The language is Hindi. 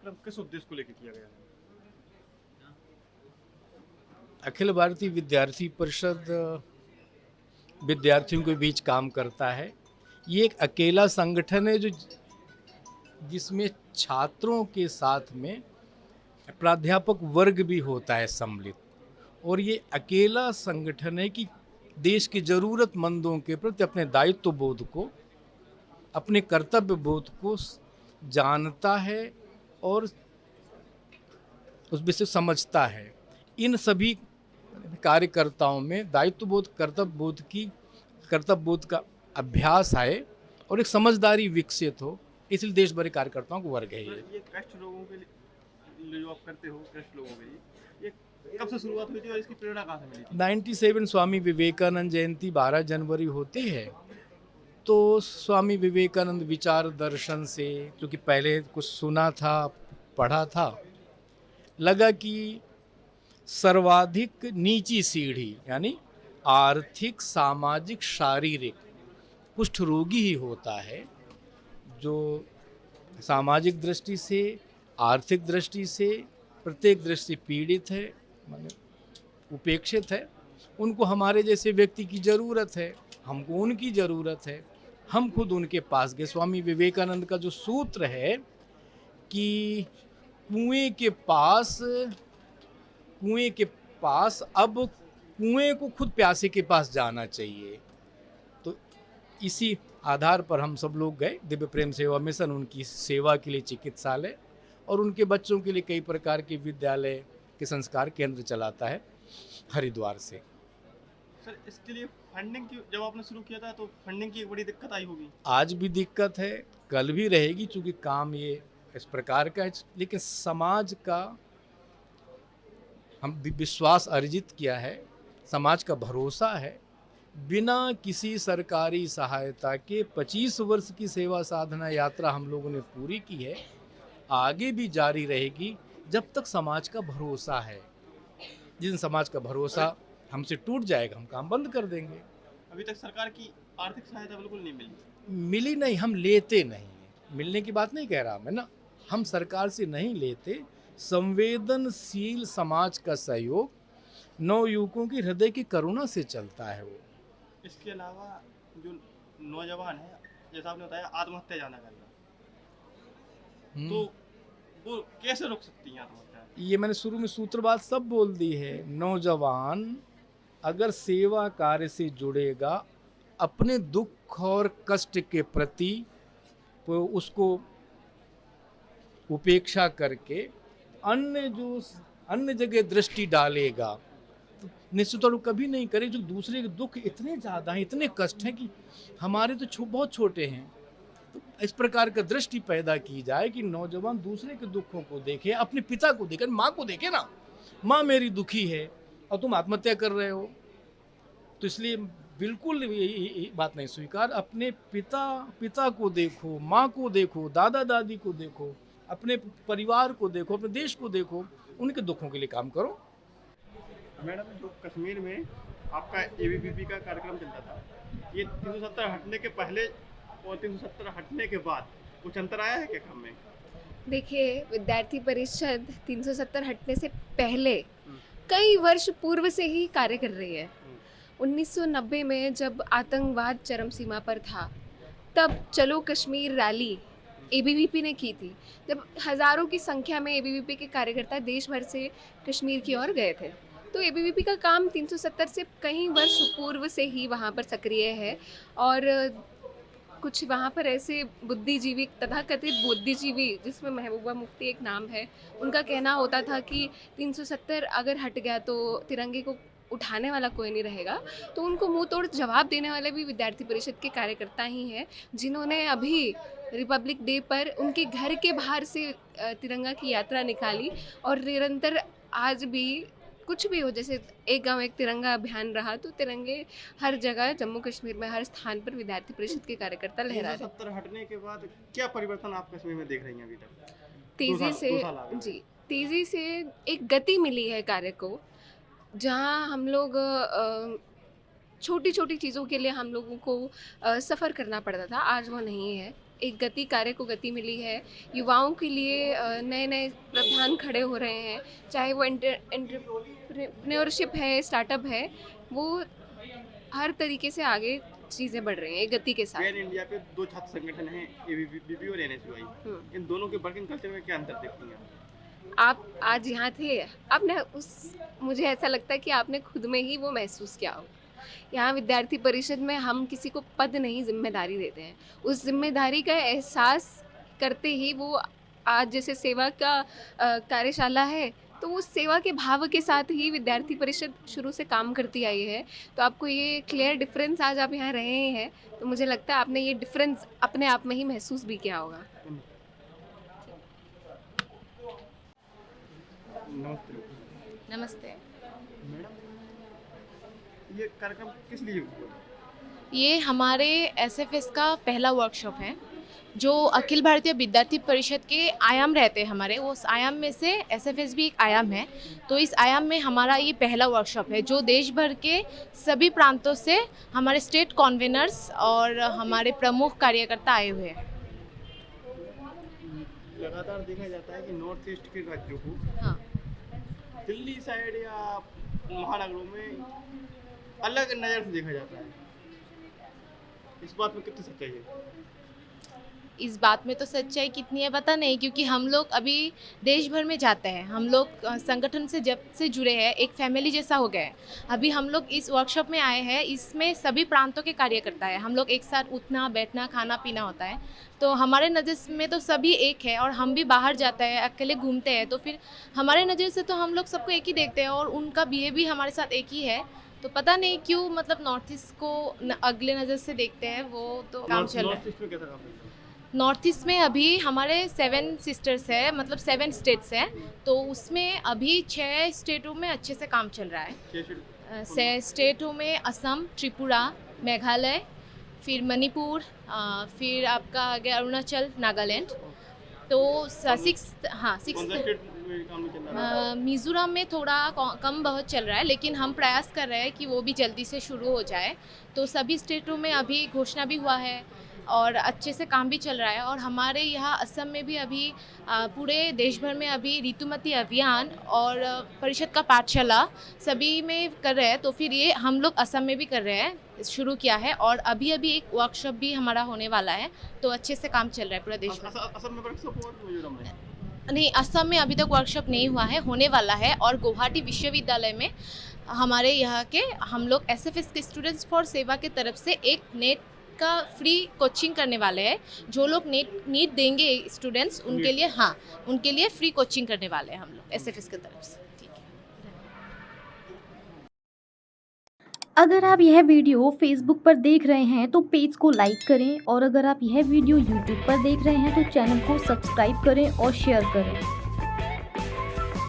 कार्यक्रम किस उद्देश्य को लेकर किया गया है? अखिल भारतीय विद्यार्थी परिषद विद्यार्थियों के बीच काम करता है। ये एक अकेला संगठन है जो जिसमें छात्रों के साथ में प्राध्यापक वर्ग भी होता है सम्मिलित। और ये अकेला संगठन है कि देश की ज़रूरतमंदों के प्रति अपने दायित्व बोध को, अपने कर्तव्य बोध को जानता है और उस विषय समझता है। इन सभी कार्यकर्ताओं में दायित्व बोध, कर्तव्य बोध का अभ्यास आए और एक समझदारी विकसित हो, इसलिए देश भर के कार्यकर्ताओं को वर्ग है ये कष्ट लोगों के लिए जो आप करते हो, कष्ट लोगों के लिए, ये कब से शुरुआत हुई थी और इसकी प्रेरणा कहाँ से मिली थी? 97 स्वामी विवेकानंद जयंती 12 जनवरी होती है, तो स्वामी विवेकानंद विचार दर्शन से, क्योंकि पहले कुछ सुना था, पढ़ा था, लगा कि सर्वाधिक नीची सीढ़ी यानी आर्थिक, सामाजिक, शारीरिक कुष्ठ रोगी ही होता है जो सामाजिक दृष्टि से, आर्थिक दृष्टि से, प्रत्येक दृष्टि पीड़ित है, माने उपेक्षित है। उनको हमारे जैसे व्यक्ति की ज़रूरत है, हमको उनकी ज़रूरत है। हम खुद उनके पास गए। स्वामी विवेकानंद का जो सूत्र है कि कुएं के पास अब कुएं को खुद प्यासे के पास जाना चाहिए, तो इसी आधार पर हम सब लोग गए। दिव्य प्रेम सेवा मिशन उनकी सेवा के लिए चिकित्सालय और उनके बच्चों के लिए कई प्रकार के विद्यालय के संस्कार केंद्र चलाता है हरिद्वार से। सर, इसके लिए फंडिंग की जब आपने शुरू किया था तो फंडिंग की एक बड़ी दिक्कत आई होगी। आज भी दिक्कत है, कल भी रहेगी, चूँकि काम ये इस प्रकार का है। लेकिन समाज का हम विश्वास अर्जित किया है, समाज का भरोसा है। बिना किसी सरकारी सहायता के 25 वर्ष की सेवा साधना यात्रा हम लोगों ने पूरी की है, आगे भी जारी रहेगी जब तक समाज का भरोसा है। जिन समाज का भरोसा हमसे टूट जाएगा, हम काम बंद कर देंगे। अभी तक सरकार की आर्थिक सहायता बिल्कुल नहीं मिली। मिली नहीं, हम लेते नहीं हैं। मिलने की बात नहीं कह रहा मैं ना, हम सरकार से नहीं लेते। संवेदनशील समाज का सहयोग, नवयुवकों की हृदय की करुणा से चलता है वो। इसके अलावा जो नौजवान है, जैसा आपने बताया आत्महत्या ज़्यादा कर रहा, तो वो कैसे रोक सकती हैं आत्महत्या? ये मैंने शुरू में सूत्रबात सब बोल दी है। नौजवान अगर सेवा कार्य से जुड़ेगा, अपने दुख और कष्ट के प्रति वो उसको उपेक्षा करके अन्य जगह दृष्टि डालेगा, तो निश्चित तौर पर कभी नहीं करे। जो दूसरे के दुख इतने ज़्यादा हैं, इतने कष्ट हैं कि हमारे तो बहुत छोटे हैं। तो इस प्रकार का दृष्टि पैदा की जाए कि नौजवान दूसरे के दुखों को देखे, अपने पिता को देखे, माँ को देखे ना, माँ मेरी दुखी है और तुम आत्महत्या कर रहे हो। तो इसलिए बिल्कुल ये बात नहीं स्वीकार। अपने पिता को देखो, माँ को देखो, दादा दादी को देखो, अपने परिवार को देखो, अपने देश को देखो, उनके दुखों के लिए काम करो। मैडम, जो कश्मीर में आपका एबीवीपी का कार्यक्रम चलता था, ये 370 हटने के पहले और 370 हटने के बाद कुछ अंतर आया है क्या काम में? देखिए, विद्यार्थी परिषद 370 हटने से पहले कई वर्ष पूर्व से ही कार्य कर रही है। 1990 में जब आतंकवाद चरम सीमा पर था, तब चलो कश्मीर रैली एबीवीपी ने की थी, जब हज़ारों की संख्या में एबीवीपी के कार्यकर्ता देश भर से कश्मीर की ओर गए थे। तो एबीवीपी का काम 370 से कई वर्ष पूर्व से ही वहाँ पर सक्रिय है। और कुछ वहाँ पर ऐसे बुद्धिजीवी, तथाकथित बुद्धिजीवी, जिसमें महबूबा मुफ्ती एक नाम है, उनका कहना होता था कि 370 अगर हट गया तो तिरंगे को उठाने वाला कोई नहीं रहेगा। तो उनको मुंह तोड़ जवाब देने वाले भी विद्यार्थी परिषद के कार्यकर्ता ही हैं, जिन्होंने अभी रिपब्लिक डे पर उनके घर के बाहर से तिरंगा की यात्रा निकाली। और निरंतर आज भी कुछ भी हो, जैसे एक गांव एक तिरंगा अभियान रहा, तो तिरंगे हर जगह जम्मू कश्मीर में हर स्थान पर विद्यार्थी परिषद के कार्यकर्ता लहरा रहे। 370 हटने के बाद क्या परिवर्तन आप कश्मीर में देख रही हैं अभी तक? तेजी से तेजी से एक गति मिली है कार्य को। जहां हम लोग छोटी छोटी चीज़ों के लिए हम लोगों को सफ़र करना पड़ता था, आज वो नहीं है। एक गति, कार्य को गति मिली है। युवाओं के लिए नए नए प्रावधान खड़े हो रहे हैं, चाहे वो एंटरप्रेन्योरशिप है, स्टार्टअप है, वो हर तरीके से आगे चीज़ें बढ़ रही हैं एक गति के साथ। पैन इंडिया पे 2 छात्र संगठन हैं, एबीवीपी और एनएसयूआई। इन दोनों के वर्किंग कल्चर में क्या अंतर देखती हैं आप आज यहाँ थे, आपने मुझे ऐसा लगता है कि आपने खुद में ही वो महसूस किया हो। यहाँ विद्यार्थी परिषद में हम किसी को पद नहीं, जिम्मेदारी देते हैं। उस जिम्मेदारी का एहसास करते ही वो आज जैसे सेवा का कार्यशाला है, तो उस सेवा के भाव के साथ ही विद्यार्थी परिषद शुरू से काम करती आई है। तो आपको ये क्लियर डिफरेंस, आज आप यहाँ रहे हैं तो मुझे लगता है आपने ये डिफरेंस अपने आप में ही महसूस भी किया होगा। नमस्ते। नमस्ते। मैडम, ये कार्यक्रम किस लिए हुआ? ये हमारे एसएफएस का पहला वर्कशॉप है, जो अखिल भारतीय विद्यार्थी परिषद के आयाम रहते हैं हमारे, उस आयाम में से एसएफएस भी एक आयाम है। तो इस आयाम में हमारा ये पहला वर्कशॉप है, जो देश भर के सभी प्रांतों से हमारे स्टेट कन्वीनर्स और हमारे प्रमुख कार्यकर्ता आए हुए हैं। लगातार देखा जाता है कि नॉर्थ ईस्ट के राज्यों को हाँ, दिल्ली साइड या महानगरों में अलग नज़र से देखा जाता है। इस बात में कितनी सच्चाई है? इस बात में तो सच्चाई कितनी है पता नहीं, क्योंकि हम लोग अभी देश भर में जाते हैं। हम लोग संगठन से जब से जुड़े हैं, एक फैमिली जैसा हो गया है। अभी हम लोग इस वर्कशॉप में आए हैं, इसमें सभी प्रांतों के कार्यकर्ता है। हम लोग एक साथ उठना बैठना खाना पीना होता है, तो हमारे नज़र में तो सभी एक है। और हम भी बाहर जाते हैं, अकेले घूमते हैं, तो फिर हमारे नज़र से तो हम लोग सबको एक ही देखते हैं और उनका बिहेव भी हमारे साथ एक ही है। तो पता नहीं क्यों मतलब नॉर्थ ईस्ट को अगले नज़र से देखते हैं, वो तो काम चल रहा है। नॉर्थ ईस्ट में कैसा काम है? नॉर्थ ईस्ट में अभी हमारे 7 सिस्टर्स है, मतलब 7 स्टेट्स हैं, तो उसमें अभी 6 स्टेटों में अच्छे से काम चल रहा है। 6 स्टेटों में असम, त्रिपुरा, मेघालय, फिर मणिपुर, फिर आपका आ गया अरुणाचल, नागालैंड। तो 6 मिज़ोरम में थोड़ा कम बहुत चल रहा है, लेकिन हम प्रयास कर रहे हैं कि वो भी जल्दी से शुरू हो जाए। तो सभी स्टेटों में अभी घोषणा भी हुआ है और अच्छे से काम भी चल रहा है। और हमारे यहाँ असम में भी अभी पूरे देश भर में अभी ऋतुमती अभियान और परिषद का पाठशाला सभी में कर रहे हैं। तो फिर ये हम लोग असम में भी कर रहे हैं, शुरू किया है। और अभी एक वर्कशॉप भी हमारा होने वाला है, तो अच्छे से काम चल रहा है पूरा देश में। असम में वर्कशॉप और मिजोरम में? नहीं, असम में अभी तक वर्कशॉप नहीं हुआ है, होने वाला है। और गुवाहाटी विश्वविद्यालय में हमारे यहाँ के हम लोग एसएफएस के स्टूडेंट्स फॉर सेवा के तरफ से एक नेट का फ्री कोचिंग करने वाले हैं। जो लोग नीट देंगे स्टूडेंट्स, उनके लिए उनके लिए फ्री कोचिंग करने वाले हैं हम लोग एसएफएस की तरफ से। ठीक है। अगर आप यह वीडियो फेसबुक पर देख रहे हैं तो पेज को लाइक करें, और अगर आप यह वीडियो यूट्यूब पर देख रहे हैं तो चैनल को सब्सक्राइब करें और शेयर करें।